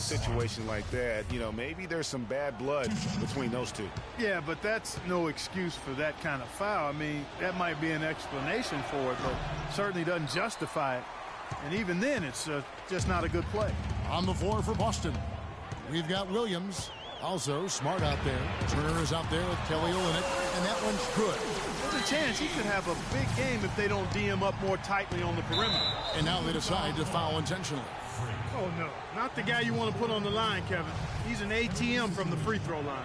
situation like that, you know, maybe there's some bad blood between those two. Yeah, but that's no excuse for that kind of foul. I mean, that might be an explanation for it, but certainly doesn't justify it. And even then, it's just not a good play. On the floor for Boston, we've got Williams. Also smart out there. Turner is out there with Kelly Olynyk, and that one's good. There's a chance he could have a big game if they don't D him up more tightly on the perimeter. And now they decide to foul intentionally. Oh, no. Not the guy you want to put on the line, Kevin. He's an ATM from the free throw line.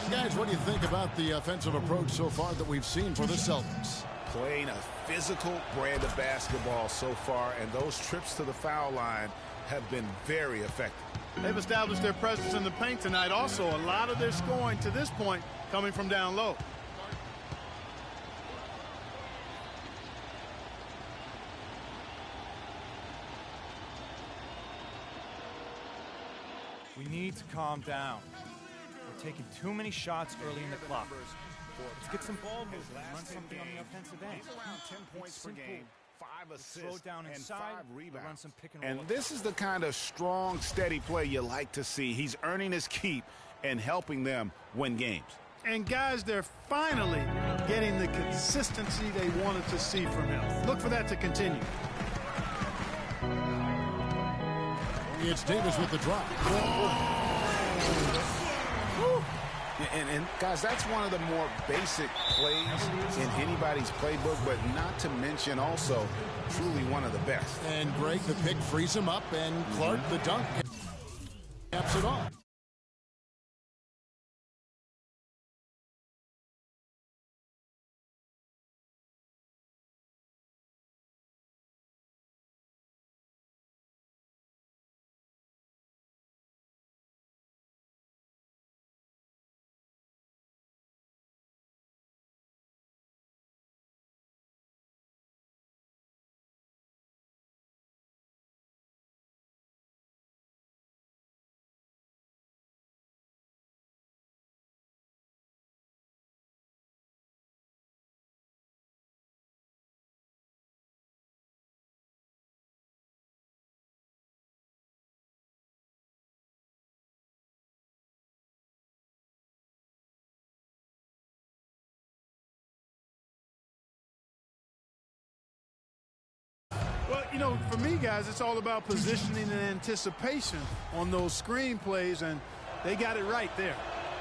Guys, what do you think about the offensive approach so far that we've seen for the Celtics? Playing a physical brand of basketball so far, and those trips to the foul line have been very effective. They've established their presence in the paint tonight. Also, a lot of their scoring to this point coming from down low. We need to calm down. We're taking too many shots early in the clock. Let's get some ball movement and run something on the offensive end. Around 10 points per game, 5 assists, throw down inside, and 5 rebounds. run some pick and roll. And this is the kind of strong, steady play you like to see. He's earning his keep and helping them win games. And guys, they're finally getting the consistency they wanted to see from him. Look for that to continue. It's Davis with the drop. And guys, that's one of the more basic plays in anybody's playbook, but not to mention also truly one of the best. And Greg, the pick frees him up, and Clark, the dunk, caps it off. Well, you know, for me, guys, it's all about positioning and anticipation on those screen plays, and they got it right there.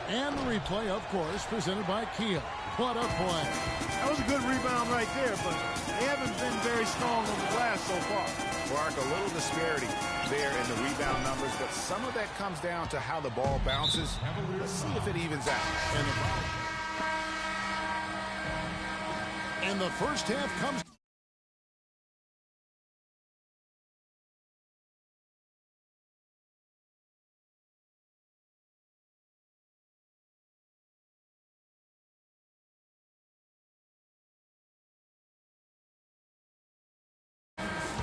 And the replay, of course, presented by Kia. What a play. That was a good rebound right there, but they haven't been very strong on the glass so far. Clark, a little disparity there in the rebound numbers, but some of that comes down to how the ball bounces. Let's see if it evens out. And the first half comes.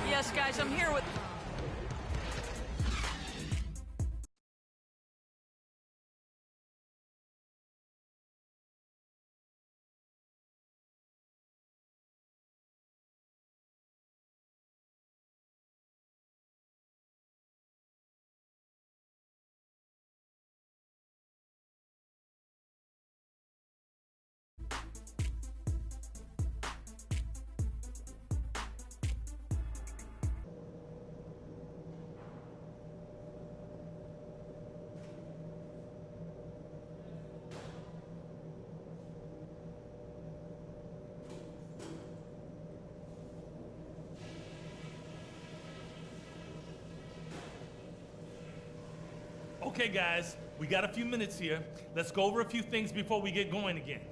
Yes, guys, I'm here with... Okay, guys, we got a few minutes here. Let's go over a few things before we get going again.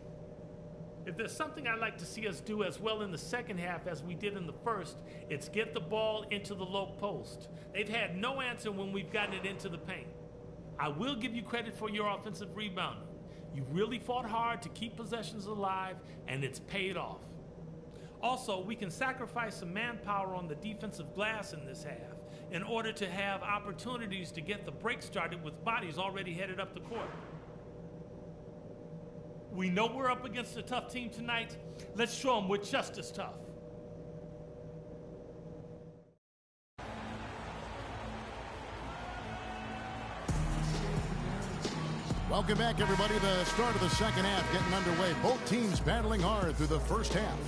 If there's something I'd like to see us do as well in the second half as we did in the first, it's get the ball into the low post. They've had no answer when we've gotten it into the paint. I will give you credit for your offensive rebounding. You really fought hard to keep possessions alive, and it's paid off. Also, we can sacrifice some manpower on the defensive glass in this half in order to have opportunities to get the break started with bodies already headed up the court. We know we're up against a tough team tonight. Let's show them we're just as tough. Welcome back, everybody. The start of the second half getting underway. Both teams battling hard through the first half.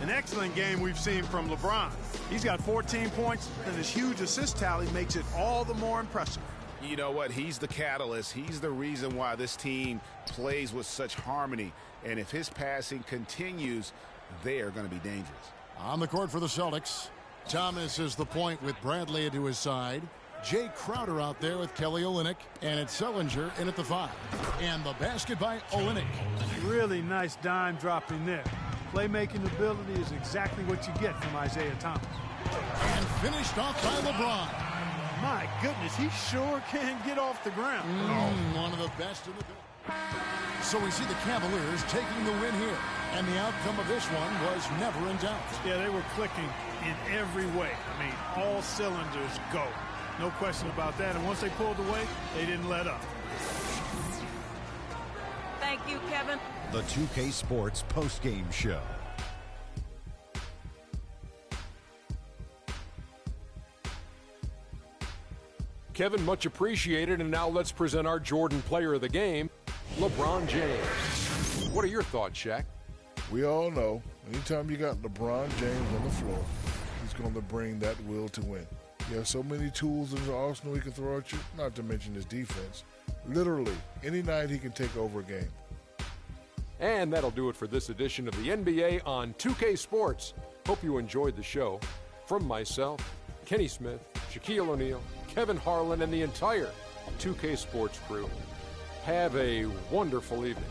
An excellent game we've seen from LeBron. He's got 14 points, and his huge assist tally makes it all the more impressive. You know what? He's the catalyst. He's the reason why this team plays with such harmony. And if his passing continues, they are going to be dangerous. On the court for the Celtics, Thomas is the point with Bradley to his side. Jay Crowder out there with Kelly Olynyk, and it's Sellinger in at the 5. And the basket by Olynyk. Really nice dime dropping there. Playmaking ability is exactly what you get from Isaiah Thomas. And finished off by LeBron. My goodness, he sure can get off the ground. One of the best in the business. So we see the Cavaliers taking the win here. And the outcome of this one was never in doubt. Yeah, they were clicking in every way. I mean, all cylinders go. No question about that. And once they pulled away, they didn't let up. Thank you, Kevin. The 2K Sports postgame show. Kevin, much appreciated. And now let's present our Jordan player of the game, LeBron James. What are your thoughts, Shaq? We all know anytime you got LeBron James on the floor, he's going to bring that will to win. He has so many tools in his arsenal he can throw at you, not to mention his defense. Literally, any night he can take over a game. And that'll do it for this edition of the NBA on 2K Sports. Hope you enjoyed the show. From myself, Kenny Smith, Shaquille O'Neal, Kevin Harlan, and the entire 2K Sports crew, have a wonderful evening.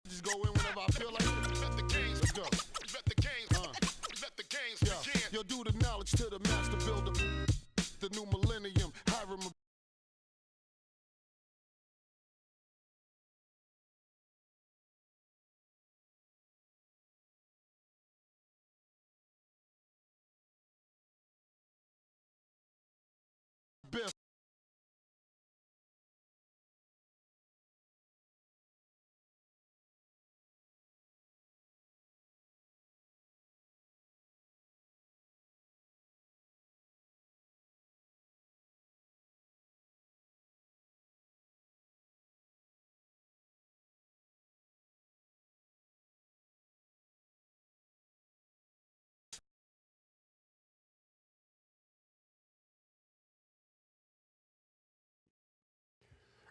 Just go in whenever I feel like it. Let the games go. Let the games begin. Yo, do the knowledge to the master builder. The new millennium. Hiram. Best.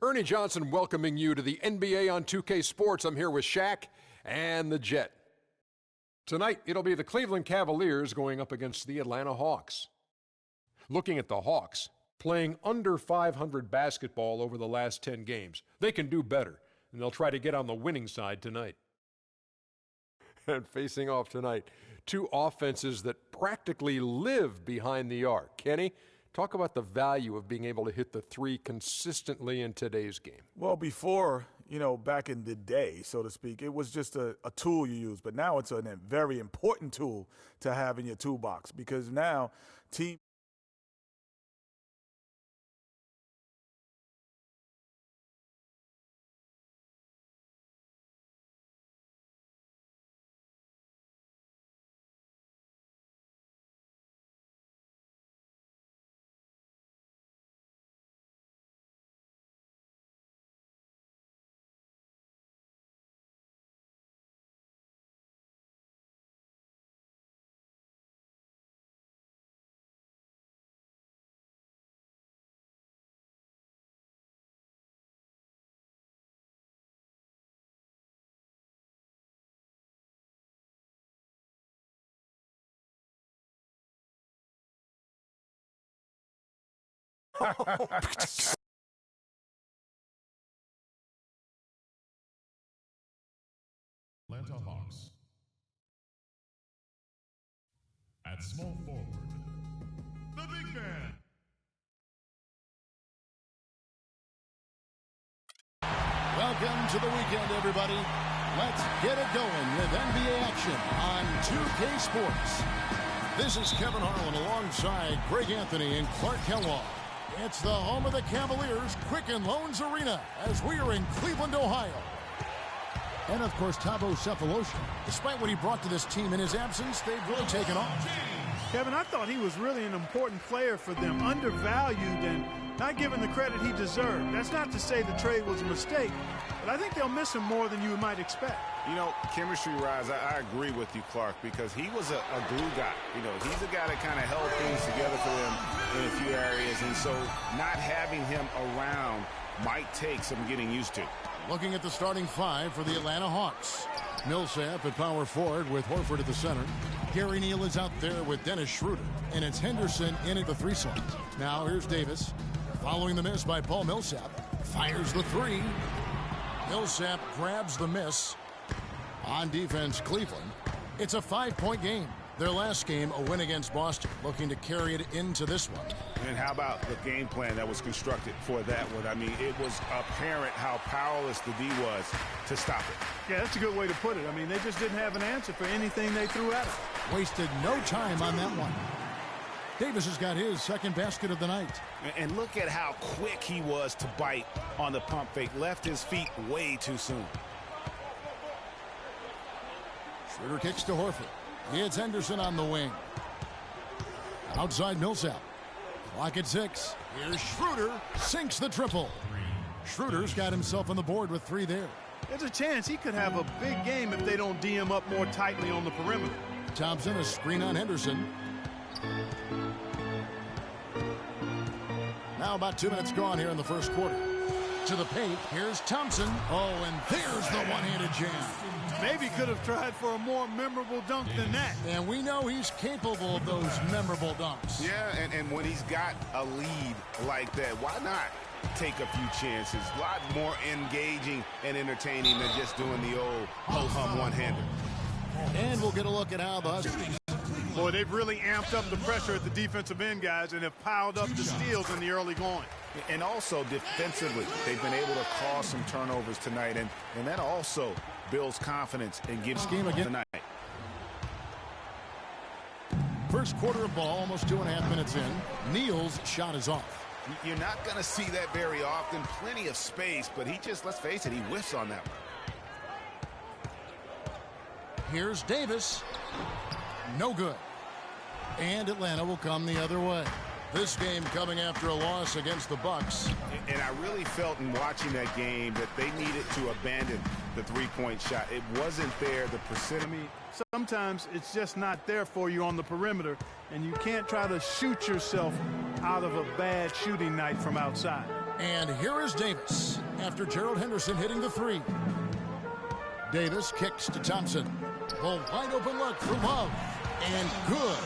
Ernie Johnson welcoming you to the NBA on 2K Sports. I'm here with Shaq and the Jet. Tonight, it'll be the Cleveland Cavaliers going up against the Atlanta Hawks. Looking at the Hawks, playing under 500 basketball over the last 10 games. They can do better, and they'll try to get on the winning side tonight. And facing off tonight, two offenses that practically live behind the arc. Kenny, talk about the value of being able to hit the three consistently in today's game. Well, before, back in the day, so to speak, it was just a tool you use. But now it's a very important tool to have in your toolbox because now teams Atlanta Hawks. At small forward, the big man. Welcome to the weekend, everybody. Let's get it going with NBA action on 2K Sports. This is Kevin Harlan alongside Greg Anthony and Clark Kellogg. It's the home of the Cavaliers, Quicken Loans Arena, as we are in Cleveland, Ohio. And, of course, Thabo Sefolosha. Despite what he brought to this team in his absence, they've really taken off. Kevin, I thought he was really an important player for them, undervalued and not given the credit he deserved. That's not to say the trade was a mistake, but I think they'll miss him more than you might expect. You know, chemistry-wise, I agree with you, Clark, because he was a glue guy. You know, he's a guy that kind of held things together for them in a few areas, and so not having him around might take some getting used to. Looking at the starting five for the Atlanta Hawks. Millsap at power forward with Horford at the center. Gary Neal is out there with Dennis Schroeder. And it's Henderson in at the 3 slot. Now here's Davis. Following the miss by Paul Millsap. Fires the 3. Millsap grabs the miss. On defense, Cleveland. It's a 5-point game. Their last game, a win against Boston, looking to carry it into this one. And how about the game plan that was constructed for that one? I mean, it was apparent how powerless the D was to stop it. Yeah, that's a good way to put it. I mean, they just didn't have an answer for anything they threw at him. Wasted no time on that one. Davis has got his second basket of the night. And look at how quick he was to bite on the pump fake. Left his feet way too soon. Schroeder kicks to Horford. It's Henderson on the wing. Outside Millsap. Clock at 6. Here's Schroeder. Sinks the triple. Schroeder's got himself on the board with 3 there. There's a chance he could have a big game if they don't D him up more tightly on the perimeter. Thompson, a screen on Henderson. Now about 2 minutes gone here in the first quarter. To the paint. Here's Thompson. Oh, and there's the one-handed jam. Maybe could have tried for a more memorable dunk than that. And we know he's capable of those memorable dunks. Yeah, and when he's got a lead like that, why not take a few chances? A lot more engaging and entertaining than just doing the old ho-hum one-hander. And we'll get a look at how the Huskies. Boy, they've really amped up the pressure at the defensive end, guys, and have piled up the steals in the early going. And also defensively, they've been able to cause some turnovers tonight, and that also builds confidence and gives game again tonight. First quarter of ball, almost 2.5 minutes in. Neal's shot is off. You're not going to see that very often. Plenty of space, but he just, let's face it, he whiffs on that one. Here's Davis. No good. And Atlanta will come the other way. This game coming after a loss against the Bucks. And I really felt in watching that game that they needed to abandon the three-point shot. It wasn't there. The percent. I mean, sometimes it's just not there for you on the perimeter, and you can't try to shoot yourself out of a bad shooting night from outside. And here is Davis after Gerald Henderson hitting the 3. Davis kicks to Thompson. The wide open look for Love. And good,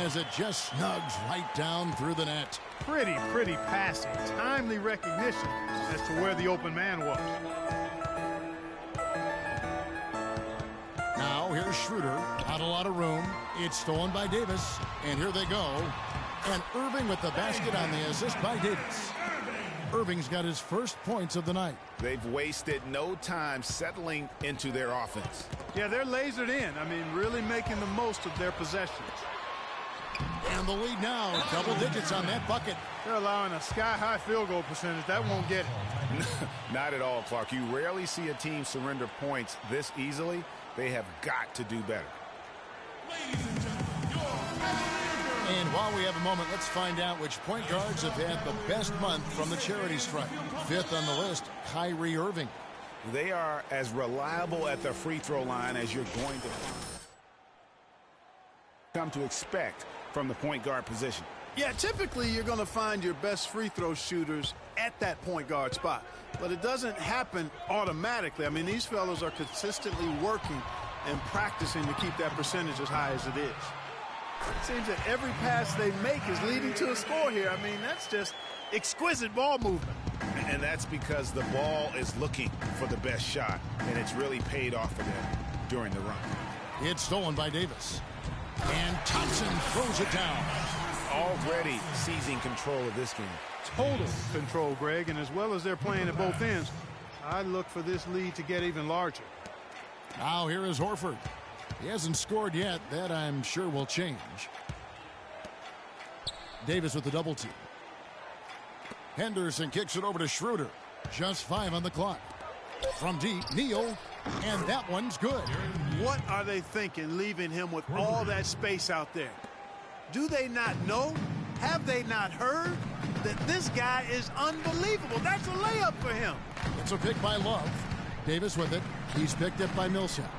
as it just snugs right down through the net. Pretty passing. Timely recognition as to where the open man was. Now here's Schroeder. Not a lot of room. It's stolen by Davis. And here they go. And Irving with the basket on the assist by Davis. Irving's got his first points of the night. They've wasted no time settling into their offense. Yeah, they're lasered in. I mean, really making the most of their possessions. And the lead now, double digits on that bucket. They're allowing a sky-high field goal percentage. That won't get it. Not at all, Clark. You rarely see a team surrender points this easily. They have got to do better. And while we have a moment, let's find out which point guards have had the best month from the charity strike. 5th on the list, Kyrie Irving. They are as reliable at the free throw line as you're going to come to expect from the point guard position. Yeah, typically you're going to find your best free throw shooters at that point guard spot. But it doesn't happen automatically. I mean, these fellows are consistently working and practicing to keep that percentage as high as it is. It seems that every pass they make is leading to a score here. I mean, that's just exquisite ball movement. And that's because the ball is looking for the best shot, and it's really paid off for them during the run. It's stolen by Davis. And Thompson throws it down. Already seizing control of this game. Total control, Greg, and as well as they're playing at both ends, I look for this lead to get even larger. Now here is Horford. He hasn't scored yet. That I'm sure will change. Davis with the double team. Henderson kicks it over to Schroeder. Just 5 on the clock. From deep, Neal, and that one's good. What are they thinking, leaving him with all that space out there? Do they not know? Have they not heard that this guy is unbelievable? That's a layup for him. It's a pick by Love. Davis with it. He's picked up by Millsap.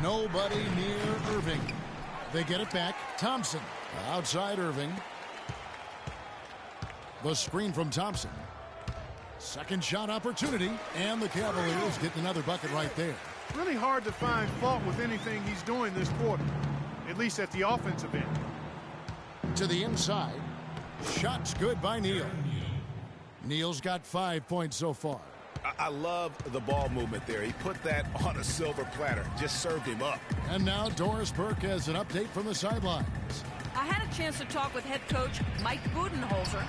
Nobody near Irving. They get it back. Thompson outside Irving. The screen from Thompson. Second shot opportunity, and the Cavaliers get another bucket right there. Really hard to find fault with anything he's doing this quarter, at least at the offensive end. To the inside. Shot's good by Neal. Neal's got 5 points so far. I love the ball movement there. He put that on a silver platter. Just served him up. And now Doris Burke has an update from the sidelines. I had a chance to talk with head coach Mike Budenholzer.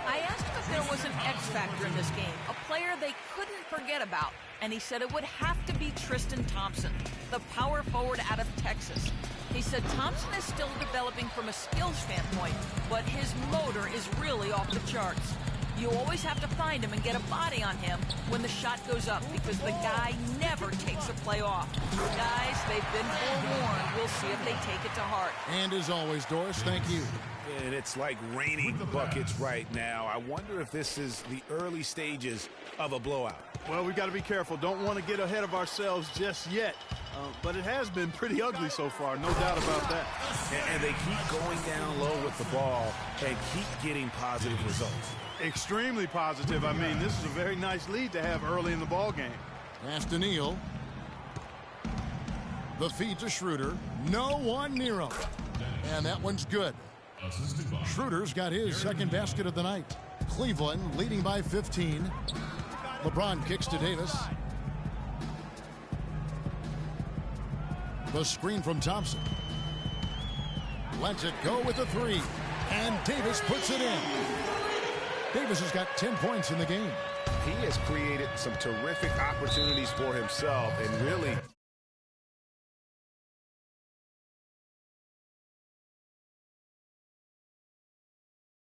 I asked him if there was an X factor in this game, a player they couldn't forget about, and he said it would have to be Tristan Thompson, the power forward out of Texas. He said Thompson is still developing from a skill standpoint, but his motor is really off the charts. You always have to find him and get a body on him when the shot goes up because the guy never takes a play off. Guys, they've been forewarned. We'll see if they take it to heart. And as always, Doris, thank you. And it's like raining buckets right now. I wonder if this is the early stages of a blowout. Well, we've got to be careful. Don't want to get ahead of ourselves just yet. But it has been pretty ugly so far, no doubt about that. And they keep going down low with the ball and keep getting positive results. Extremely positive. I mean, this is a very nice lead to have early in the ball game. Pass to Neal. The feed to Schroeder. No one near him. And that one's good. Schroeder's got his second basket of the night. Cleveland leading by 15. LeBron kicks to Davis. The screen from Thompson. Lets it go with the three. And Davis puts it in. Davis has got 10 points in the game. He has created some terrific opportunities for himself and really